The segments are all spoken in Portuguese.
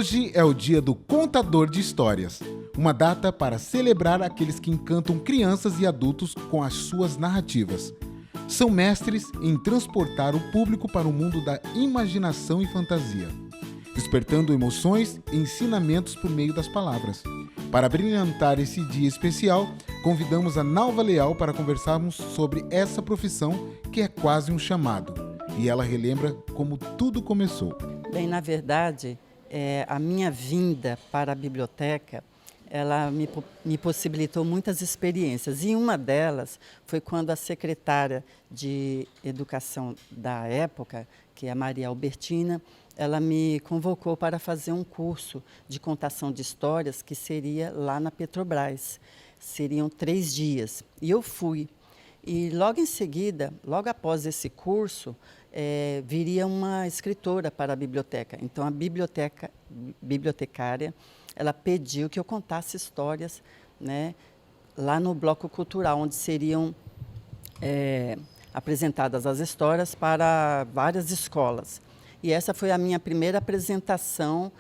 Hoje é o dia do contador de histórias, uma data para celebrar aqueles que encantam crianças e adultos com as suas narrativas. São mestres em transportar o público para o mundo da imaginação e fantasia, despertando emoções e ensinamentos por meio das palavras. Para brilhantar esse dia especial, convidamos a Nalva Leal para conversarmos sobre essa profissão que é quase um chamado. E ela relembra como tudo começou. Bem, na verdade, a minha vinda para a biblioteca, ela me possibilitou muitas experiências. E uma delas foi quando a secretária de Educação da época, que é a Maria Albertina, ela me convocou para fazer um curso de contação de histórias que seria lá na Petrobras. Seriam 3 dias. E eu fui. E logo em seguida, logo após esse curso, viria uma escritora para a biblioteca. Então, a bibliotecária, ela pediu que eu contasse histórias, né, lá no bloco cultural, onde seriam apresentadas as histórias para várias escolas. E essa foi a minha primeira apresentação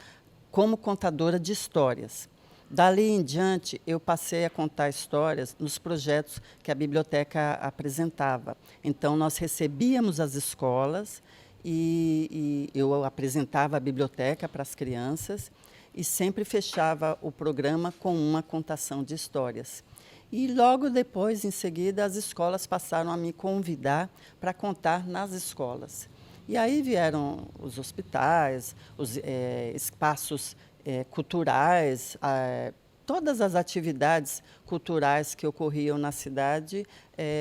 como contadora de histórias. Dali em diante, eu passei a contar histórias nos projetos que a biblioteca apresentava. Então, nós recebíamos as escolas e eu apresentava a biblioteca para as crianças e sempre fechava o programa com uma contação de histórias. E logo depois, em seguida, as escolas passaram a me convidar para contar nas escolas. E aí vieram os hospitais, os espaços culturais, todas as atividades culturais que ocorriam na cidade,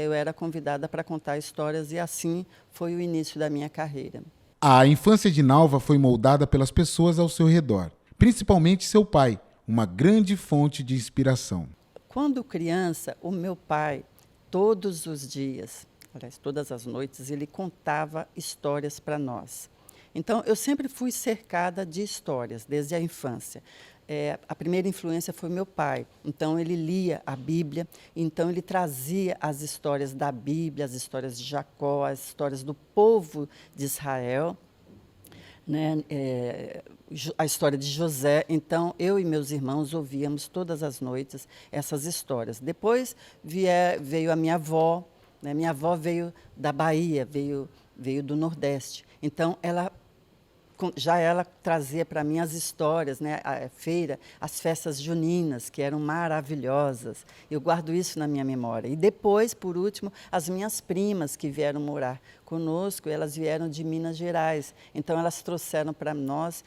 eu era convidada para contar histórias e assim foi o início da minha carreira. A infância de Nalva foi moldada pelas pessoas ao seu redor, principalmente seu pai, uma grande fonte de inspiração. Quando criança, o meu pai, todos os dias, aliás, todas as noites, ele contava histórias para nós. Então, eu sempre fui cercada de histórias, desde a infância. A primeira influência foi meu pai. Então, ele lia a Bíblia, então ele trazia as histórias da Bíblia, as histórias de Jacó, as histórias do povo de Israel, né? A história de José. Então, eu e meus irmãos ouvíamos todas as noites essas histórias. Depois veio a minha avó, né? Minha avó veio da Bahia, veio do Nordeste. Então, ela trazia para mim as histórias, né? A feira, as festas juninas, que eram maravilhosas. Eu guardo isso na minha memória. E depois, por último, as minhas primas que vieram morar conosco, elas vieram de Minas Gerais. Então, elas trouxeram para nós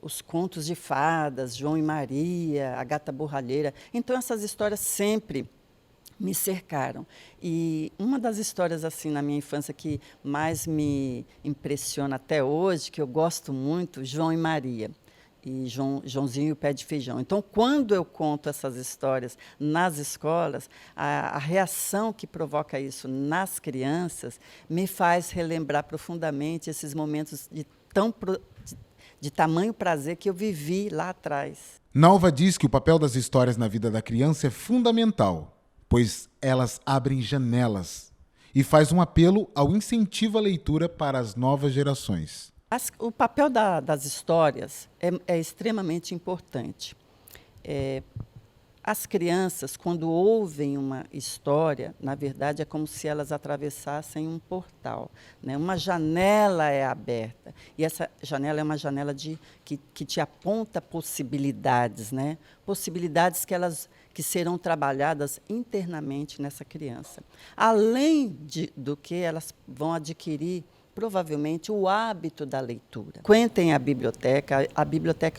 os contos de fadas, João e Maria, a Gata Borralheira. Então, essas histórias sempre me cercaram. E uma das histórias assim na minha infância que mais me impressiona até hoje, que eu gosto muito, João e Maria, e Joãozinho e o Pé de Feijão. Então, quando eu conto essas histórias nas escolas, a reação que provoca isso nas crianças me faz relembrar profundamente esses momentos de tamanho prazer que eu vivi lá atrás. Nalva diz que o papel das histórias na vida da criança é fundamental, pois elas abrem janelas, e faz um apelo ao incentivo à leitura para as novas gerações. O papel das histórias é extremamente importante. As crianças, quando ouvem uma história, na verdade, é como se elas atravessassem um portal, né? Uma janela é aberta, e essa janela é uma janela que te aponta possibilidades, né? Possibilidades que serão trabalhadas internamente nessa criança. Além do que elas vão adquirir, provavelmente, o hábito da leitura. Frequentem a biblioteca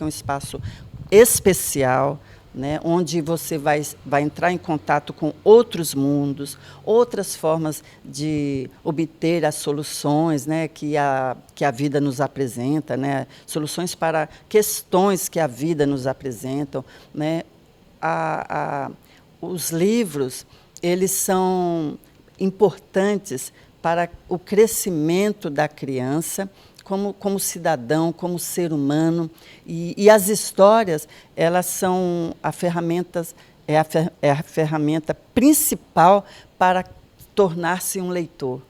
é um espaço especial, né, onde você vai entrar em contato com outros mundos, outras formas de obter as soluções, né, que a vida nos apresenta, né, soluções para questões que a vida nos apresentam, né. Os livros, eles são importantes para o crescimento da criança, como cidadão, como ser humano. E as histórias, elas são a ferramenta principal para tornar-se um leitor.